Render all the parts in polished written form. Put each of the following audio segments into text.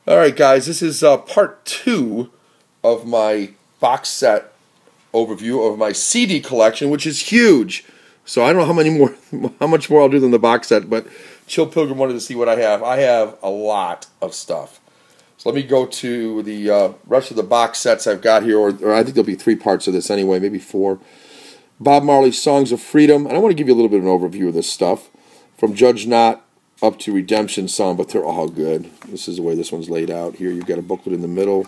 Alright guys, this is part 2 of my box set overview of my CD collection, which is huge. So I don't know how much more I'll do than the box set, but Chill Pilgrim wanted to see what I have. I have a lot of stuff. So let me go to the rest of the box sets I've got here, or I think there'll be 3 parts of this anyway, maybe 4. Bob Marley's Songs of Freedom, and I want to give you a little bit of an overview of this stuff. From Judge Not up to Redemption Song, but they're all good. This is the way this one's laid out here. You've got a booklet in the middle,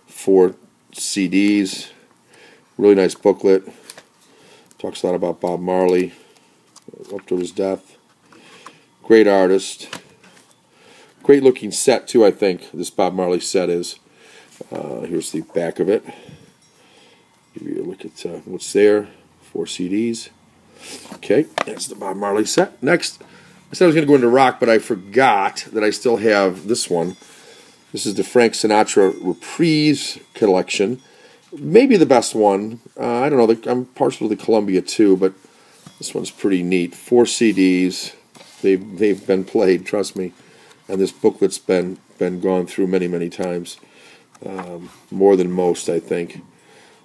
4 CDs, really nice booklet. Talks a lot about Bob Marley up to his death. Great artist. Great looking set too, I think, this Bob Marley set is. Here's the back of it. Give you a look at what's there. 4 CDs. Okay, that's the Bob Marley set. Next, I said I was going to go into rock, but I forgot that I still have this one. This is the Frank Sinatra Reprise collection. Maybe the best one. I don't know. I'm partial to the Columbia too, but this one's pretty neat. 4 CDs. They've been played, trust me. And this booklet's been gone through many times. More than most, I think.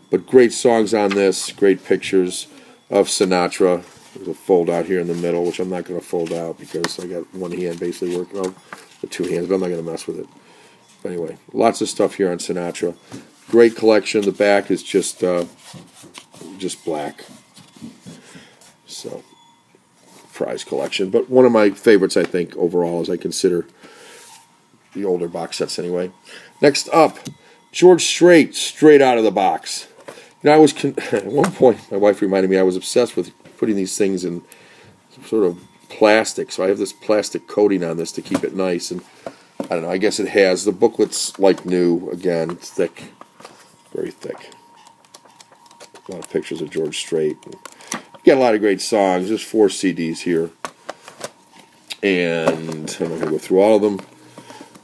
But great songs on this. Great pictures of Sinatra. There's a fold out here in the middle, which I'm not going to fold out because I got one hand basically working out the 2 hands, but I'm not going to mess with it. But anyway, lots of stuff here on Sinatra. Great collection. The back is just black. So, prize collection. But one of my favorites, I think, overall, as I consider the older box sets anyway. Next up, George Strait, straight out of the box. You know, at one point, my wife reminded me I was obsessed with putting these things in sort of plastic. So I have this plastic coating on this to keep it nice. And I don't know, I guess it has. The booklet's like new. Again, it's thick. Very thick. A lot of pictures of George Strait. Got a lot of great songs. There's 4 CDs here. And I'm not going to go through all of them.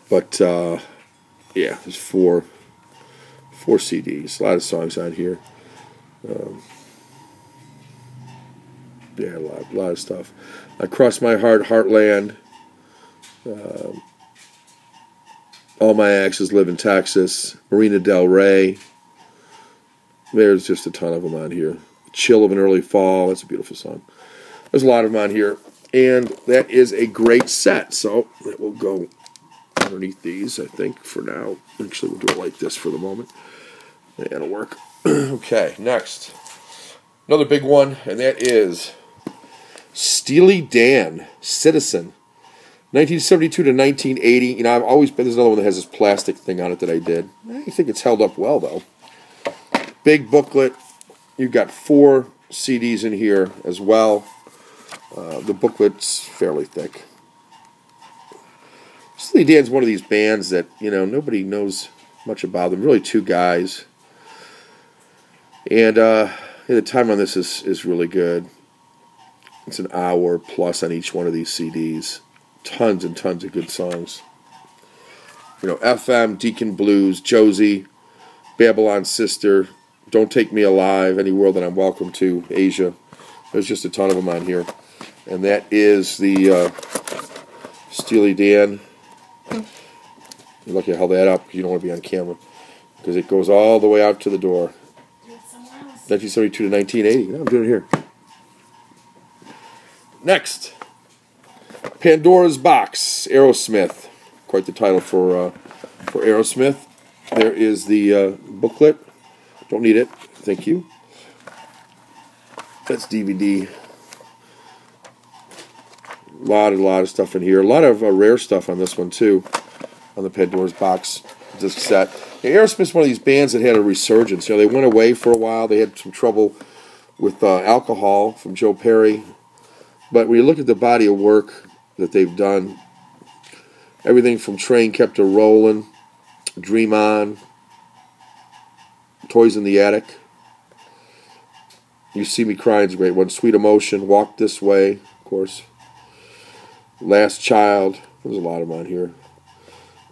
But, yeah, there's 4 CDs. A lot of songs on here. Yeah, a lot of stuff. Cross My Heart, Heartland. All My Exes Live in Texas. Marina Del Rey. There's just a ton of them on here. Chill of an Early Fall. That's a beautiful song. There's a lot of them on here. And that is a great set. So that will go underneath these, I think, for now. Actually, we'll do it like this for the moment. That'll work. Okay, next. Another big one, and that is Steely Dan, Citizen. 1972 to 1980. You know, I've always been, there's another one that has this plastic thing on it that I did. I think it's held up well, though. Big booklet. You've got 4 CDs in here as well. The booklet's fairly thick. Steely Dan's one of these bands that, you know, nobody knows much about them. Really 2 guys. And the time on this is really good. It's an hour plus on each one of these CDs. Tons and tons of good songs. You know, FM, Deacon Blues, Josie, Babylon Sister, Don't Take Me Alive, Any World That I'm Welcome To, Asia. There's just a ton of them on here. And that is the Steely Dan. You're lucky I held that up because you don't want to be on camera. Because it goes all the way out to the door. 1972 to 1980. No, I'm doing it here. Next. Pandora's Box, Aerosmith. Quite the title for Aerosmith. There is the booklet. Don't need it. Thank you. That's DVD. A lot of stuff in here. A lot of rare stuff on this one too. On the Pandora's Box disc set. Aerosmith's one of these bands that had a resurgence. You know, they went away for a while. They had some trouble with alcohol from Joe Perry. But when you look at the body of work that they've done, everything from Train Kept a Rollin', Dream On, Toys in the Attic, You See Me Crying's a great one, Sweet Emotion, Walk This Way, of course, Last Child, there's a lot of them on here,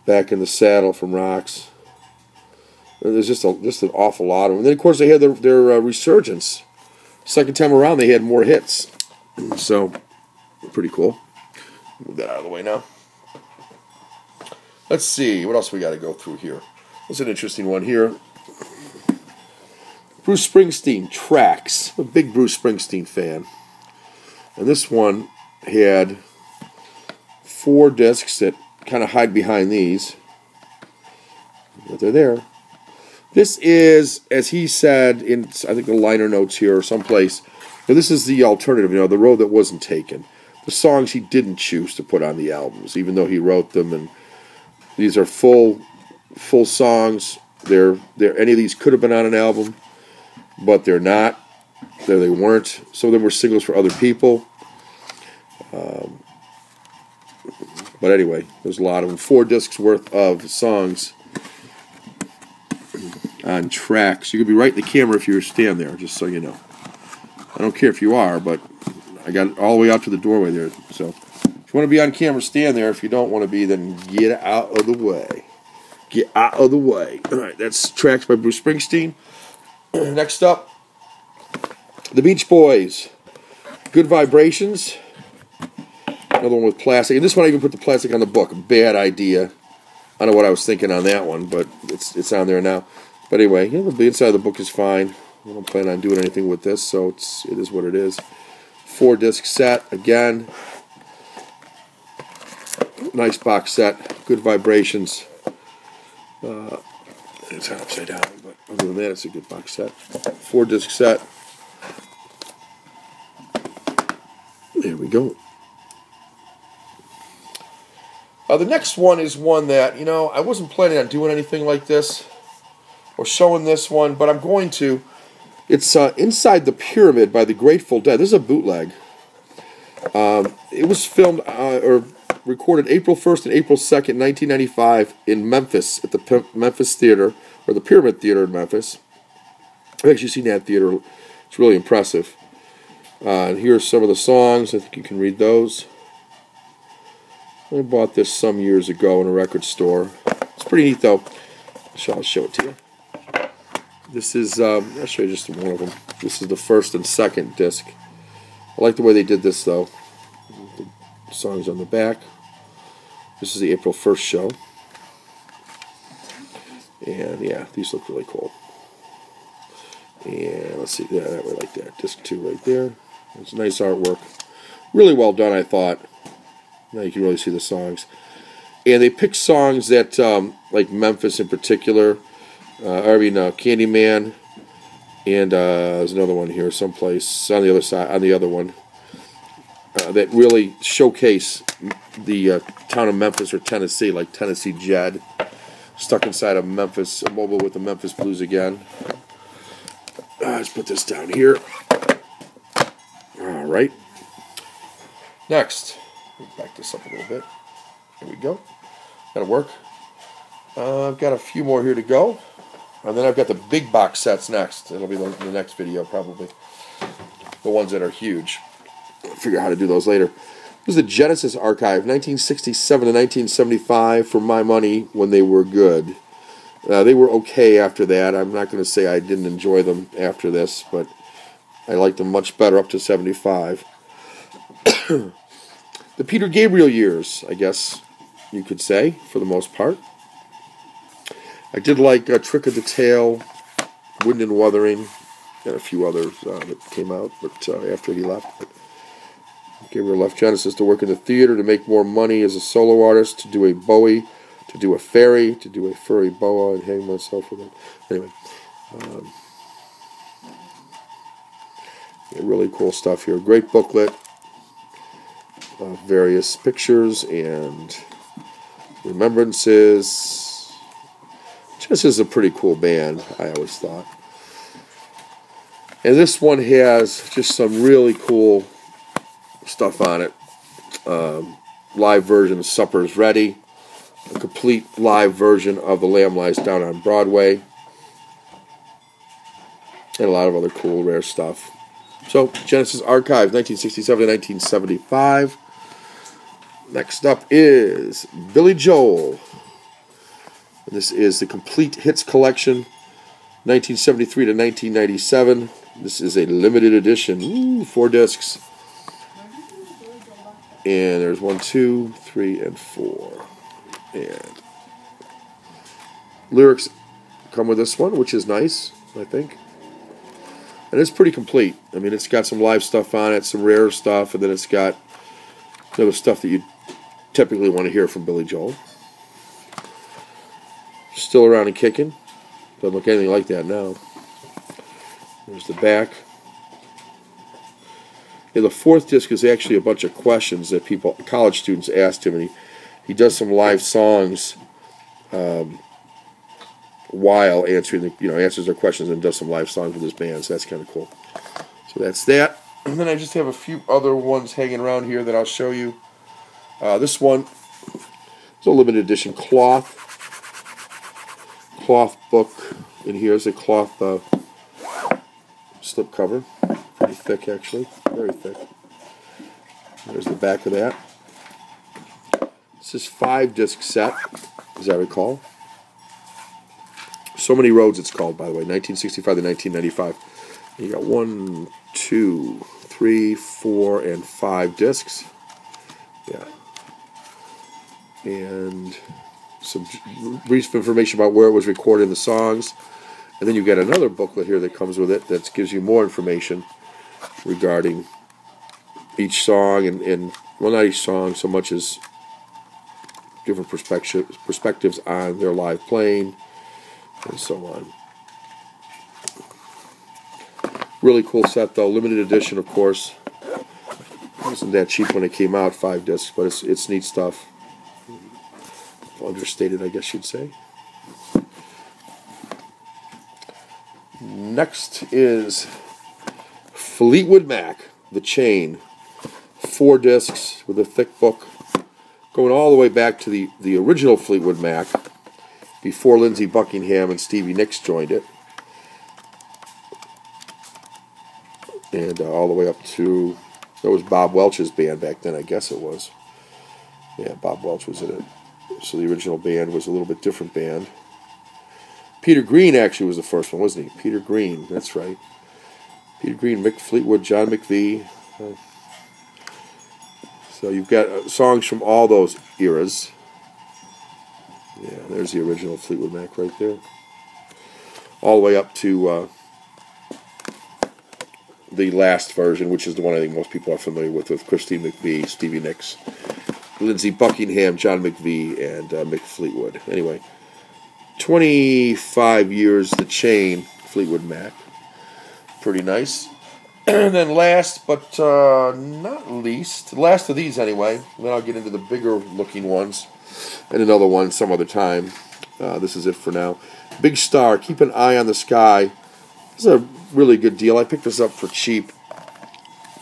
Back in the Saddle from Rocks. There's just an awful lot of them. And then, of course, they had their resurgence. Second time around, they had more hits. So, pretty cool. Move that out of the way now. Let's see, what else we got to go through here? There's an interesting one here. Bruce Springsteen, Tracks. I'm a big Bruce Springsteen fan. And this one had 4 discs that kind of hide behind these. But they're there. This is, as he said in, I think, the liner notes here or someplace, but this is the alternative, you know, the road that wasn't taken. The songs he didn't choose to put on the albums, even though he wrote them. And these are full songs. They're any of these could have been on an album, but they're not. They weren't. Some of them were singles for other people. But anyway, there's a lot of them. 4 discs worth of songs on Tracks. You could be right in the camera if you stand there, just so you know. I don't care if you are, but I got it all the way out to the doorway there. So if you want to be on camera, stand there. If you don't want to be, then get out of the way. Get out of the way. All right, that's Tracks by Bruce Springsteen. Next up, the Beach Boys, Good Vibrations. Another one with plastic. And this one I even put the plastic on the book. Bad idea. I don't know what I was thinking on that one, but it's on there now. But anyway, you know, the inside of the book is fine. I don't plan on doing anything with this, so it is what it is. 4-disc set again. Nice box set. Good Vibrations. It's upside down, but other than that, it's a good box set. 4-disc set. There we go. The next one is one that, you know, I wasn't planning on doing anything like this or showing this one, but I'm going to. It's Inside the Pyramid by the Grateful Dead. This is a bootleg. It was filmed or recorded April 1st and April 2nd, 1995 in Memphis at the Memphis Theater, or the Pyramid Theater in Memphis. I've actually seen that theater. It's really impressive. And here are some of the songs. I think you can read those. I bought this some years ago in a record store. It's pretty neat, though. I'll show it to you. This is, I'll show you just one of them. This is the first and second disc. I like the way they did this, though. The songs on the back. This is the April 1st show. And, yeah, these look really cool. And let's see, yeah, that way like that. Disc 2 right there. It's nice artwork. Really well done, I thought. Now you can really see the songs. And they picked songs that, like Memphis in particular, Candyman, and there's another one here someplace on the other side, on the other one, that really showcase the town of Memphis or Tennessee, like Tennessee Jed, stuck inside of Memphis, mobile with the Memphis Blues again. Let's put this down here. All right. Next. Back this up a little bit. Here we go. That'll work. I've got a few more here to go. And then I've got the big box sets next. It'll be the next video, probably. The ones that are huge. I'll figure out how to do those later. This is the Genesis Archive, 1967 to 1975, for my money, when they were good. They were okay after that. I'm not going to say I didn't enjoy them after this, but I liked them much better up to 75. The Peter Gabriel years, I guess you could say, for the most part. I did like Trick of the Tail, Wind and Wuthering, and a few others that came out but after he left. But Gabriel left Genesis to work in the theater to make more money as a solo artist, to do a Bowie, to do a fairy, to do a furry boa, and hang myself with it. Anyway, yeah, really cool stuff here. Great booklet. Various pictures and remembrances. Genesis is a pretty cool band, I always thought. And this one has just some really cool stuff on it. Live version of Supper's Ready. A complete live version of The Lamb Lies Down on Broadway. And a lot of other cool, rare stuff. So, Genesis Archive, 1967 to 1975. Next up is Billy Joel. And this is the Complete Hits Collection, 1973 to 1997. This is a limited edition. Ooh, 4 discs. And there's 1, 2, 3, and 4. And lyrics come with this one, which is nice, I think. And it's pretty complete. I mean, it's got some live stuff on it, some rare stuff, and then it's got the stuff that you typically want to hear from Billy Joel. Still around and kicking. Doesn't look anything like that now. There's the back. Yeah, the fourth disc is actually a bunch of questions that college students asked him, and he does some live songs while answering answers their questions and does some live songs with his band. So that's kind of cool. So that's that. And then I just have a few other ones hanging around here that I'll show you. This one is a limited edition cloth book. And here's a cloth slip cover. Pretty thick, actually. Very thick. There's the back of that. This is 5-disc set, as I recall. So Many Roads, it's called, by the way. 1965 to 1995. You got 1, 2, 3, 4, and 5 discs. Yeah. And some brief information about where it was recorded in the songs. And then you get another booklet here that comes with it that gives you more information regarding each song and well, not each song so much as different perspectives on their live playing and so on. Really cool set though, limited edition of course. It wasn't that cheap when it came out, 5 discs, but it's neat stuff. Understated, I guess you'd say. Next is Fleetwood Mac The Chain. 4 discs with a thick book going all the way back to the original Fleetwood Mac before Lindsey Buckingham and Stevie Nicks joined it. And all the way up to, that was Bob Welch's band back then, I guess it was. Yeah, Bob Welch was in it. So the original band was a little bit different band. Peter Green actually was the first one, wasn't he? Peter Green, that's right. Peter Green, Mick Fleetwood, John McVie. So you've got songs from all those eras. Yeah, there's the original Fleetwood Mac right there. All the way up to the last version, which is the one I think most people are familiar with Christine McVie, Stevie Nicks, Lindsey Buckingham, John McVie, and Mick Fleetwood. Anyway, 25 years, The Chain, Fleetwood Mac. Pretty nice. And then last, but not least, last of these anyway, then I'll get into the bigger looking ones, and another one some other time. This is it for now. Big Star, Keep an Eye on the Sky. This is a really good deal. I picked this up for cheap,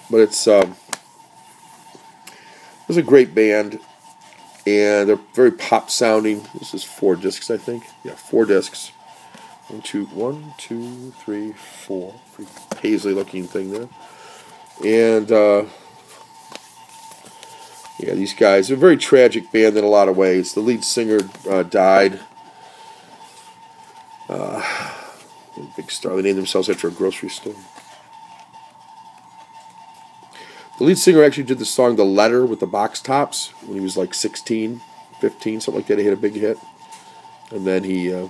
but it's a great band, and they're very pop sounding. This is 4 discs, I think. Yeah, 4 discs. 1, 2, 3, 4. Pretty paisley looking thing there. And yeah, these guys are a very tragic band in a lot of ways. The lead singer died. Big Star. They named themselves after a grocery store. The lead singer actually did the song The Letter with the Box Tops when he was like 16, 15, something like that. He had a big hit. And then he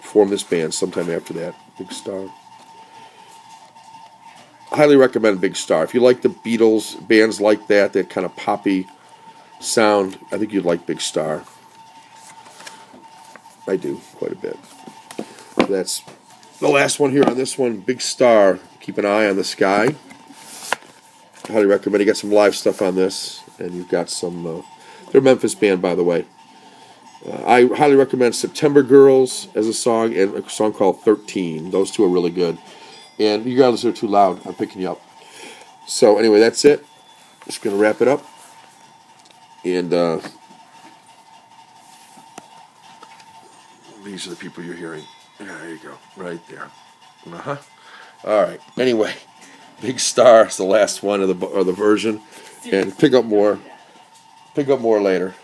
formed this band sometime after that, Big Star. Highly recommend Big Star. If you like the Beatles, bands like that kind of poppy sound, I think you'd like Big Star. I do, quite a bit. That's the last one here on this one, Big Star, Keep an Eye on the Sky. Highly recommend. You got some live stuff on this, and you've got some, they're a Memphis band, by the way. I highly recommend September Girls as a song, and a song called 13. Those two are really good. And regardless they're too loud, I'm picking you up. So anyway, that's it. Just going to wrap it up. And these are the people you're hearing. There you go. Right there. All right. Anyway, Big Star is the last one of the version. And pick up more later.